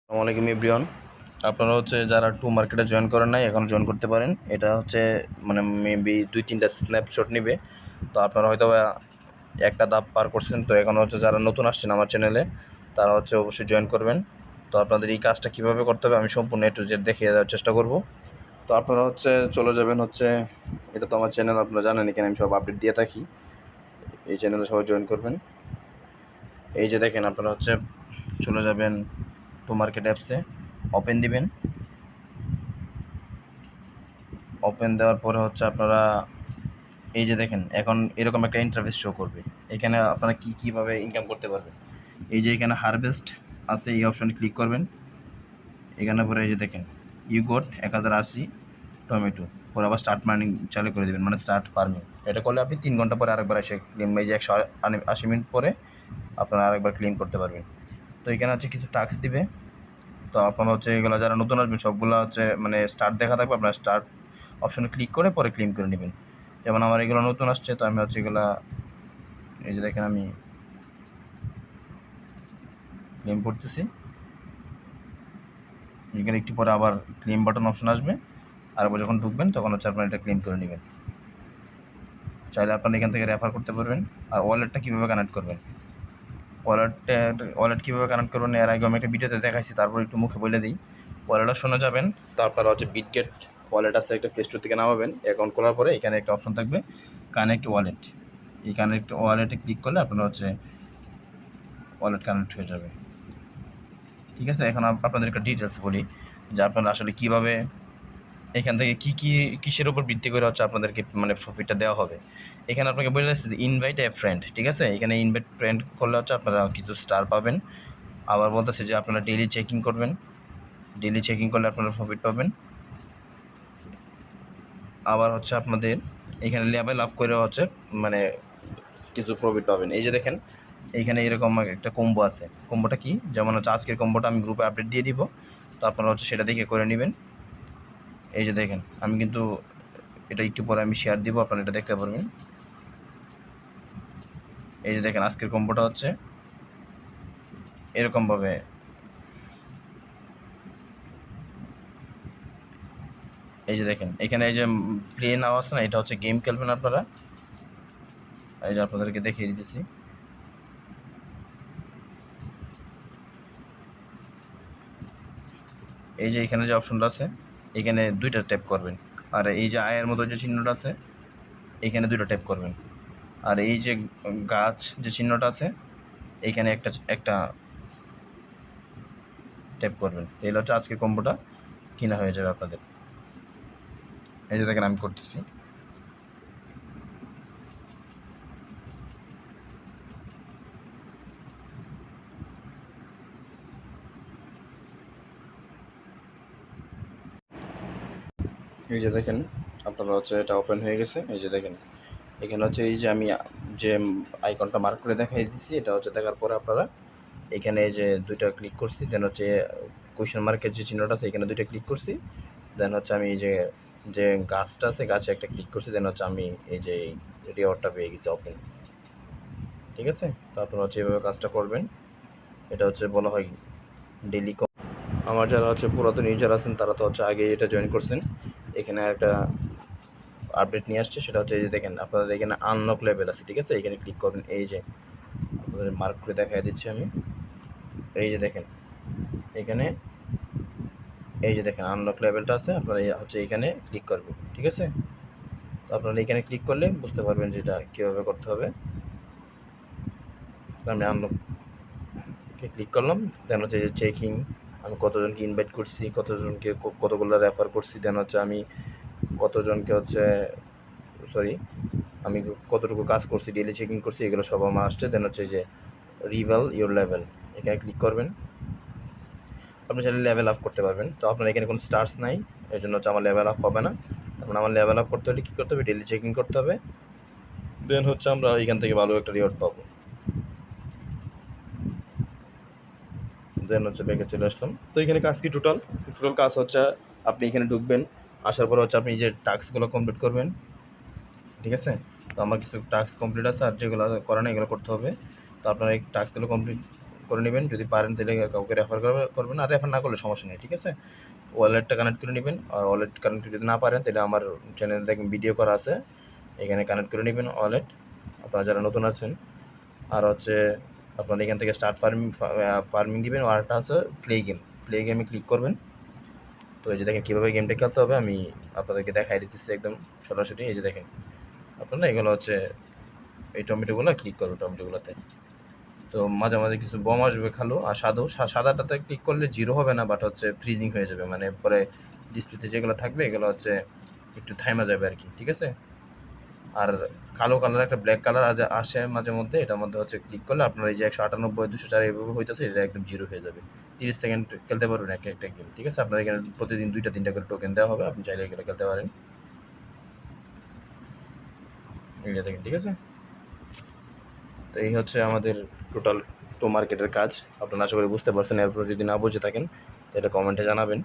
আসসালামু আলাইকুম এভরিওয়ান। আপনারা যারা টু মার্কেটে জয়েন করেন নাই এখন জয়েন করতে পারেন। এটা মানে মেবি 2-3টা স্ন্যাপশট নিবে। তো আপনারা হয়তো বা একটা ধাপ পার করছেন। তো এখন যারা নতুন আসছেন আমার চ্যানেলে তারা অবশ্যই জয়েন করবেন। তো আপনাদের এই কাজটা কীভাবে করতে হবে আমি সম্পূর্ণ A to Z দেখিয়ে দেওয়ার চেষ্টা করব। তো আপনারা চলে যাবেন এটা তো আমার চ্যানেল, আপনারা জানেন এখানে আমি সব আপডেট দিয়ে থাকি। এই চ্যানেলে সবাই জয়েন করবেন। এই যে দেখেন আপনারা চলে যাবেন টু মার্কেট অ্যাপসে, ওপেন দিবেন। ওপেন দেওয়ার পরে আপনারা এই যে দেখেন এখন এরকম একটা ইন্টারফেস শো করবে। এখানে আপনারা কীভাবে ইনকাম করতে পারবেন। এই যে এখানে হারভেস্ট আছে, এই অপশানে ক্লিক করবেন। এখানে পরে এই যে দেখেন ইউ গট 1080 টমেটো, পরে আবার স্টার্ট মার্নিং চালু করে দেবেন, মানে স্টার্ট ফার্মিং। এটা করলে আপনি 3 ঘন্টা পরে আরেকবার এসে ক্লেম, এই যে 180 মিনিট পরে আপনারা আরেকবার ক্লেম করতে পারবেন। তো এখানে কিছু টাস্ক দিবে। তো আপনারা এগুলো যারা নতুন আসবেন সবগুলো মানে স্টার্ট দেখা থাকবে, আপনারা স্টার্ট অপশনে ক্লিক করে পরে ক্লেম করে নেবেন। যেমন আমার এগুলো নতুন আসছে, তো আমি এগুলা এই যে দেখেন আমি ক্লেম করতেছি। এখানে একটু পরে আবার ক্লেম বাটন অপশন আসবে, আর যখন ঢুকবেন তখন আপনারা এটা ক্লেম করে নেবেন। চাইলে আপনারা এখান থেকে রেফার করতে পারবেন। আর ওয়ালেটটা কীভাবে কানেক্ট করবেন, ওয়ালেট কীভাবে কানেক্ট করবেন এর আগে আমি একটা ভিডিওতে দেখাইছি, তারপর একটু মুখে বলে দিই। ওয়ালেটটা শোনা যাবেন, তারপর বিটগেট ওয়ালেট আছে, একটা প্লে স্টোর থেকে নামাবেন। অ্যাকাউন্ট খোলার পরে এখানে একটা অপশন থাকবে কানেক্ট ওয়ালেট। এই কানেক্ট ওয়ালেটে ক্লিক করলে আপনারা ওয়ালেট কানেক্ট হয়ে যাবে। ঠিক আছে, এখন আপনাদের একটা ডিটেলস বলি যে আপনারা আসলে কীভাবে এখান থেকে কিসের উপর ভিত্তি করে আপনাদেরকে মানে প্রফিটটা দেওয়া হবে। এখানে আপনাকে বলে যাচ্ছে যে ইনভাইট এ ফ্রেন্ড। ঠিক আছে, এখানে ইনভাইট ফ্রেন্ড করলে আপনারা কিছু স্টার পাবেন। আবার বলতেছে যে আপনারা ডেইলি চেকিং করবেন, ডেইলি চেকিং করলে আপনারা প্রফিট পাবেন। আবার আপনাদের এখানে লেভেল আপ করে মানে কিছু প্রফিট পাবেন। এই যে দেখেন এইখানে এরকম একটা কম্বো আছে। কম্বোটা কি, যেমন আজকের কম্বোটা আমি গ্রুপে আপডেট দিয়ে দিব, তো আপনারা সেটা দেখে করে নেবেন। এই যে দেখেন আমি কিন্তু এটা একটু পরে আমি শেয়ার দিব, আপনারা এটা দেখতে পারবেন। এই যে দেখেন আজকের কম্বোটা এরকমভাবে। এই যে দেখেন এখানে এই যে প্লে নাও আছে না, এটা গেম খেলবেন আপনারা। এই যে আপনাদেরকে দেখিয়ে দিতেছি। এই যে এখানে যে অপশনটা আছে এখানে 2টা ট্যাপ করবেন, আর এই যে আয়ের মতো যে চিহ্নটা আছে এখানে 2টা ট্যাপ করবেন, আর এই যে গাছ যে চিহ্নটা আছে এইখানে একটা ট্যাপ করবেন। তাহলে আজকের কম্বোটা কিনা হয়ে যাবে আপনাদের। এই যে দেখেন আমি করতেছি। এই যে দেখেন আপনারা এটা ওপেন হয়ে গেছে। এই যে দেখেন এখানে এই যে আমি যে আইকনটা মার্ক করে দেখাই দিচ্ছি, এটা দেখার পরে আপনারা এখানে এই যে 2টা ক্লিক করছি, দেন কোয়েশ্চেন মার্কের যে চিহ্নটা আছে এখানে 2টা ক্লিক করছি, দেন আমি এই যে যে গাছটা আছে গাছে একটা ক্লিক করছি, দেন আমি এই যে রিওয়ার্ডটা পেয়ে গেছি ওপেন। ঠিক আছে, তো আপনারা এভাবে কাজটা করবেন। এটা বলা হয় ডেইলি। আমার যারা পুরাতন ইউজার আছেন তারা তো আগে এটা জয়েন করছেন। এখানে একটা আপডেট নিয়ে আসছে, সেটা এই যে দেখেন আপনাদের এখানে আনলক লেভেল আছে। ঠিক আছে, এখানে ক্লিক করবেন। এই যে আপনাদের মার্ক করে দেখাই দিচ্ছি আমি। এই যে দেখেন এখানে এই যে দেখেন আনলক লেভেলটা আছে, আপনারা এখানে ক্লিক করবেন। ঠিক আছে, তো আপনারা এখানে ক্লিক করলে বুঝতে পারবেন যে এটা কীভাবে করতে হবে। তো আমি আনলককে ক্লিক করলাম, দেন এই যে চেকিং, আমি কতজনকে ইনভাইট করছি, কতজনকে কতগুলো রেফার করছি, দেন আমি কতজনকে সরি আমি কতটুকু কাজ করছি, ডেইলি চেকিং করছি, এগুলো সব আমার আসছে। দেন যে রিভেল ইউর লেভেল, এখানে ক্লিক করবেন। আপনি চাইলে লেভেল আপ করতে পারবেন। তো আপনার এখানে কোনো স্টার্স নাই, এই জন্য আমার লেভেল আপ হবে না। তারপরে আমার লেভেল আপ করতে হলে কী করতে হবে, ডেইলি চেকিং করতে হবে। দেন আমরা এখান থেকে ভালো একটা রিওয়ার্ড পাবো। দেন ব্যাকে চলে আসলাম। তো এখানে কাজ কি, টোটাল কাজ আপনি এখানে ঢুকবেন, আসার পর আপনি যে টাস্কগুলো কমপ্লিট করবেন। ঠিক আছে, তো আমার কিছু টাস্ক কমপ্লিট আছে, আর যেগুলো করা না এগুলো করতে হবে। তো আপনারা এই টাস্কগুলো কমপ্লিট করে নেবেন, যদি পারেন তাহলে কাউকে রেফার করবেন, আর রেফার না করলে সমস্যা নেই, ঠিক আছে। ওয়ালেটটা কানেক্ট করে নেবেন, আর ওয়ালেট কানেক্ট যদি না পারেন তাহলে আমার চ্যানেলে দেখবেন ভিডিও করা আছে, এখানে কানেক্ট করে নেবেন ওয়ালেট আপনারা যারা নতুন আছেন। আর হচ্ছে আপনারা এখান থেকে স্টার্ট ফার্মিং দিবেন, আর একটা আছে প্লে গেমে ক্লিক করবেন। তো এই যে দেখেন কীভাবে গেমটা খেলতে হবে আমি আপনাদেরকে দেখাই দিতেছি একদম সরাসরি। এই যে দেখেন আপনারা এগুলো হচ্ছে এই টমেটোগুলো ক্লিক করবেন, টমেটোগুলোতে তো মাঝে মাঝে কিছু বম আসবে খালো, আর সাদাটাতে ক্লিক করলে জিরো হবে না, বাট হচ্ছে ফ্রিজিং হয়ে যাবে, মানে পরে ডিসপ্লেতে যেগুলো থাকবে এগুলো হচ্ছে একটু থাইমা যাবে আর কি, ঠিক আছে। আর কালো কালার একটা ব্ল্যাক কালার আসে মাঝে মধ্যে, এটার মধ্যে হচ্ছে ক্লিক করলে আপনার এই যে 198 204 এভাবে হইতেছে, এটা একদম জিরো হয়ে যাবে। 30 সেকেন্ড খেলতে পারবেন একটা একটা গেম, ঠিক আছে। আপনার এখানে প্রতিদিন 2টা 3টা করে টোকেন দেওয়া হবে, আপনি চাইলে এগুলো খেলতে পারেন, এটা দেখেন, ঠিক আছে। তো এই হচ্ছে আমাদের টোটাল মার্কেটের কাজ। আপনারা আশা করি বুঝতে পারছেন। এরপর যদি না বুঝে থাকেন তাহলে কমেন্টে জানাবেন।